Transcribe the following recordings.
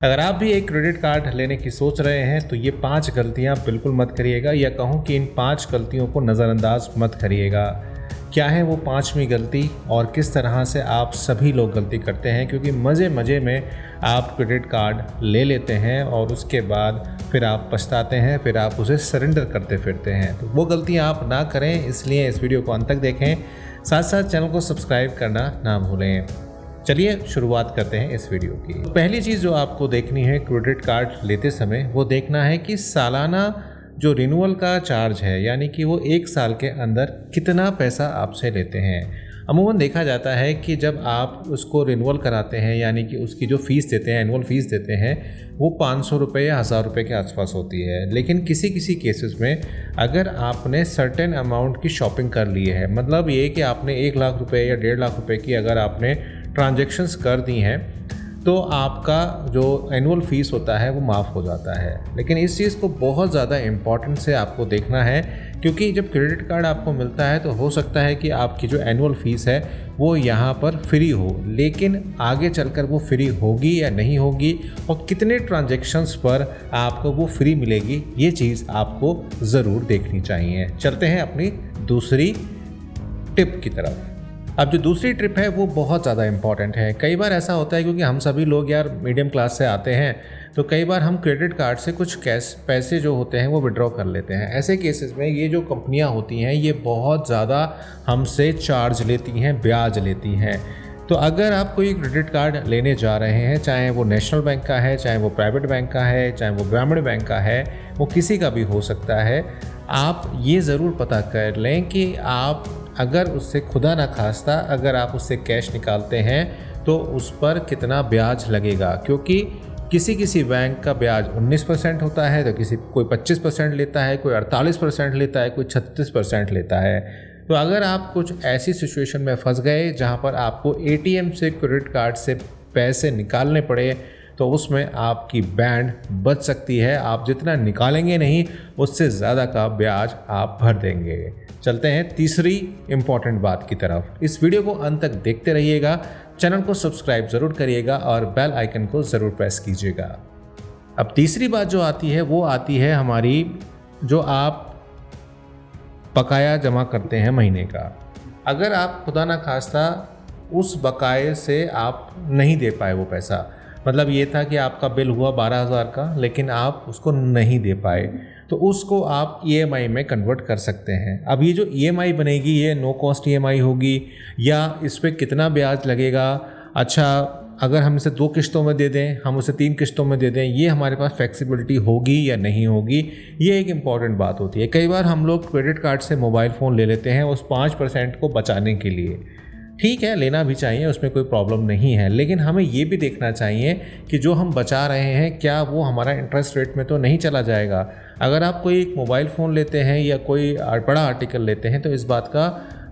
अगर आप भी एक क्रेडिट कार्ड लेने की सोच रहे हैं तो ये 5 गलतियां बिल्कुल मत करिएगा, या कहूँ कि इन 5 गलतियों को नज़रअंदाज मत करिएगा। क्या है वो 5वीं गलती और किस तरह से आप सभी लोग गलती करते हैं, क्योंकि मज़े में आप क्रेडिट कार्ड ले लेते हैं और उसके बाद फिर आप पछताते हैं, फिर आप उसे सरेंडर करते फिरते हैं। तो वो गलतियाँ आप ना करें, इसलिए इस वीडियो को अंत तक देखें, साथ साथ चैनल को सब्सक्राइब करना ना भूलें। चलिए शुरुआत करते हैं इस वीडियो की। तो पहली चीज़ जो आपको देखनी है क्रेडिट कार्ड लेते समय, वो देखना है कि सालाना जो रिन्यूअल का चार्ज है, यानी कि वो 1 साल के अंदर कितना पैसा आपसे लेते हैं। अमूमन देखा जाता है कि जब आप उसको रिन्यूअल कराते हैं, यानी कि उसकी जो फ़ीस देते हैं, एनुअल फ़ीस देते हैं, वो 500 रुपये या 1000 रुपये के आसपास होती है। लेकिन किसी केसेस में अगर आपने सर्टेन अमाउंट की शॉपिंग कर ली है, मतलब ये कि आपने 1 लाख रुपये या 1.5 लाख रुपये की अगर आपने ट्रांजैक्शंस कर दी हैं, तो आपका जो एनुअल फ़ीस होता है वो माफ़ हो जाता है। लेकिन इस चीज़ को बहुत ज़्यादा इम्पॉर्टेंट से आपको देखना है, क्योंकि जब क्रेडिट कार्ड आपको मिलता है तो हो सकता है कि आपकी जो एनुअल फ़ीस है वो यहाँ पर फ्री हो, लेकिन आगे चलकर वो फ्री होगी या नहीं होगी और कितने ट्रांजैक्शंस पर आपको वो फ्री मिलेगी, ये चीज़ आपको ज़रूर देखनी चाहिए। चलते हैं अपनी दूसरी टिप की तरफ। अब जो दूसरी ट्रिप है वो बहुत ज़्यादा इम्पॉर्टेंट है। कई बार ऐसा होता है, क्योंकि हम सभी लोग यार मीडियम क्लास से आते हैं, तो कई बार हम क्रेडिट कार्ड से कुछ कैश पैसे जो होते हैं वो विड्रॉ कर लेते हैं। ऐसे केसेस में ये जो कंपनियां होती हैं ये बहुत ज़्यादा हमसे चार्ज लेती हैं, ब्याज लेती हैं। तो अगर आप कोई क्रेडिट कार्ड लेने जा रहे हैं, चाहे वो नेशनल बैंक का है, चाहे वो प्राइवेट बैंक का है, चाहे वो ग्रामीण बैंक का है, वो किसी का भी हो सकता है, आप ये ज़रूर पता कर लें कि आप अगर उससे खुदा ना खास्ता अगर आप उससे कैश निकालते हैं तो उस पर कितना ब्याज लगेगा। क्योंकि किसी बैंक का ब्याज 19% होता है, तो कोई 25% लेता है, कोई 48% लेता है, कोई 36% लेता है। तो अगर आप कुछ ऐसी सिचुएशन में फंस गए जहां पर आपको एटीएम से क्रेडिट कार्ड से पैसे निकालने पड़े, तो उसमें आपकी बैंड बच सकती है। आप जितना निकालेंगे नहीं, उससे ज़्यादा का ब्याज आप भर देंगे। चलते हैं तीसरी इम्पॉर्टेंट बात की तरफ। इस वीडियो को अंत तक देखते रहिएगा, चैनल को सब्सक्राइब ज़रूर करिएगा और बेल आइकन को ज़रूर प्रेस कीजिएगा। अब तीसरी बात जो आती है वो आती है हमारी, जो आप बकाया जमा करते हैं महीने का। अगर आप खुदा ना खास्ता उस बकाये से आप नहीं दे पाए वो पैसा, मतलब ये था कि आपका बिल हुआ 12,000 का, लेकिन आप उसको नहीं दे पाए, तो उसको आप ईएमआई में कन्वर्ट कर सकते हैं। अब ये जो ईएमआई बनेगी ये नो कॉस्ट ईएमआई होगी, या इस पर कितना ब्याज लगेगा, अच्छा अगर हम इसे 2 किस्तों में दे दें, हम उसे 3 किस्तों में दे दें, ये हमारे पास फ्लेक्सिबिलिटी होगी या नहीं होगी, ये एक इम्पॉर्टेंट बात होती है। कई बार हम लोग क्रेडिट कार्ड से मोबाइल फ़ोन ले लेते हैं उस 5% को बचाने के लिए। ठीक है, लेना भी चाहिए, उसमें कोई प्रॉब्लम नहीं है, लेकिन हमें ये भी देखना चाहिए कि जो हम बचा रहे हैं क्या वो हमारा इंटरेस्ट रेट में तो नहीं चला जाएगा। अगर आप कोई मोबाइल फ़ोन लेते हैं या कोई बड़ा आर्टिकल लेते हैं, तो इस बात का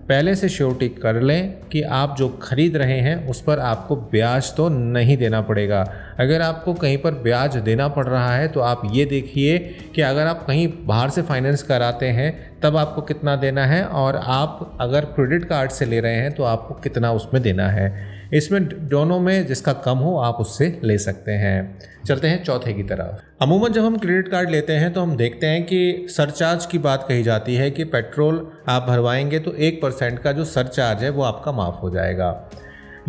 पहले से श्योरिटी कर लें कि आप जो खरीद रहे हैं उस पर आपको ब्याज तो नहीं देना पड़ेगा। अगर आपको कहीं पर ब्याज देना पड़ रहा है तो आप ये देखिए कि अगर आप कहीं बाहर से फाइनेंस कराते हैं तब आपको कितना देना है, और आप अगर क्रेडिट कार्ड से ले रहे हैं तो आपको कितना उसमें देना है। इसमें दोनों में जिसका कम हो आप उससे ले सकते हैं। चलते हैं चौथे की तरफ। अमूमन जब हम क्रेडिट कार्ड लेते हैं तो हम देखते हैं कि सरचार्ज की बात कही जाती है कि पेट्रोल आप भरवाएंगे तो 1% का जो सरचार्ज है वो आपका माफ़ हो जाएगा।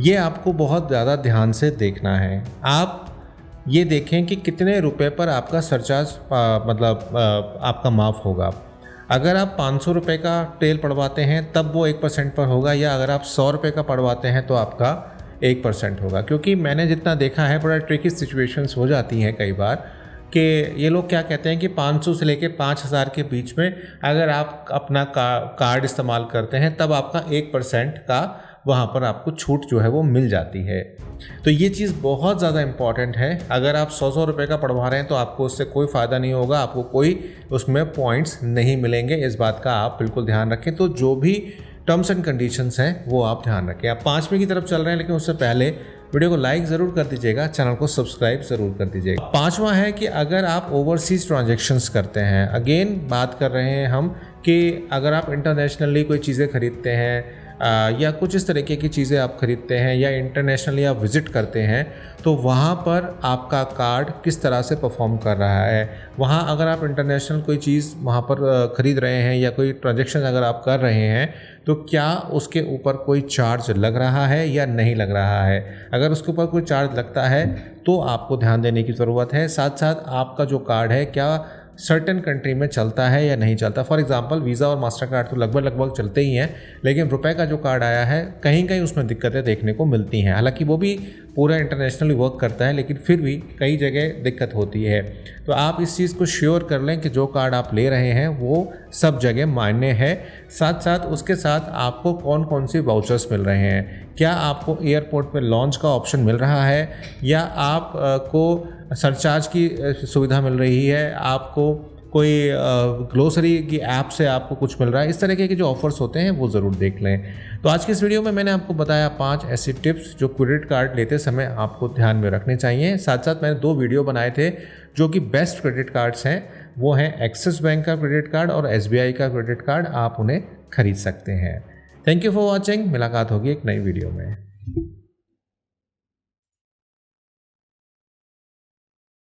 ये आपको बहुत ज़्यादा ध्यान से देखना है। आप ये देखें कि कितने रुपए पर आपका सरचार्ज आपका माफ़ होगा। अगर आप 500 रुपये का तेल पड़वाते हैं तब वो 1% पर होगा, या अगर आप 100 रुपये का पड़वाते हैं तो आपका 1% होगा। क्योंकि मैंने जितना देखा है बड़ा ट्रिकी सिचुएशंस हो जाती हैं कई बार, कि ये लोग क्या कहते हैं कि 500 से लेके 5,000 के बीच में अगर आप अपना कार्ड इस्तेमाल करते हैं तब आपका 1% का वहाँ पर आपको छूट जो है वो मिल जाती है। तो ये चीज़ बहुत ज़्यादा इम्पॉर्टेंट है। अगर आप 100 रुपये का पड़वा रहे हैं तो आपको उससे कोई फ़ायदा नहीं होगा, आपको कोई उसमें पॉइंट्स नहीं मिलेंगे। इस बात का आप बिल्कुल ध्यान रखें। तो जो भी टर्म्स एंड कंडीशंस हैं वो आप ध्यान रखें। आप 5वीं की तरफ चल रहे हैं, लेकिन उससे पहले वीडियो को लाइक ज़रूर कर दीजिएगा, चैनल को सब्सक्राइब ज़रूर कर दीजिएगा। 5वां है कि अगर आप ओवरसीज़ ट्रांजैक्शंस करते हैं, अगेन बात कर रहे हैं हम कि अगर आप इंटरनेशनली कोई चीज़ें खरीदते हैं, या कुछ इस तरीके की चीज़ें आप ख़रीदते हैं या इंटरनेशनली आप विज़िट करते हैं, तो वहाँ पर आपका कार्ड किस तरह से परफॉर्म कर रहा है। वहाँ अगर आप इंटरनेशनल कोई चीज़ वहाँ पर ख़रीद रहे हैं या कोई ट्रांजैक्शन अगर आप कर रहे हैं, तो क्या उसके ऊपर कोई चार्ज लग रहा है या नहीं लग रहा है। अगर उसके ऊपर कोई चार्ज लगता है तो आपको ध्यान देने की ज़रूरत है। साथ साथ आपका जो कार्ड है क्या सर्टेन कंट्री में चलता है या नहीं चलता। फॉर एग्जांपल वीज़ा और मास्टर कार्ड तो लगभग चलते ही हैं, लेकिन रुपए का जो कार्ड आया है कहीं कहीं उसमें दिक्कतें देखने को मिलती हैं। हालांकि वो भी पूरा इंटरनेशनली वर्क करता है, लेकिन फिर भी कई जगह दिक्कत होती है। तो आप इस चीज़ को श्योर कर लें कि जो कार्ड आप ले रहे हैं वो सब जगह मान्य है। साथ साथ उसके साथ आपको कौन कौन सी वाउचर्स मिल रहे हैं, क्या आपको एयरपोर्ट पे लॉन्च का ऑप्शन मिल रहा है या आप को सरचार्ज की सुविधा मिल रही है, आपको कोई ग्लोसरी की ऐप से आपको कुछ मिल रहा है। इस तरह के जो ऑफ़र्स होते हैं वो ज़रूर देख लें। तो आज की इस वीडियो में मैंने आपको बताया 5 ऐसी टिप्स जो क्रेडिट कार्ड लेते समय आपको ध्यान में रखने चाहिए। साथ साथ मैंने 2 वीडियो बनाए थे जो कि बेस्ट क्रेडिट कार्ड्स हैं, वो हैं एक्सिस बैंक का क्रेडिट कार्ड और SBI का क्रेडिट कार्ड। आप उन्हें खरीद सकते हैं। Thank you for watching. मुलाकात होगी एक नई वीडियो में।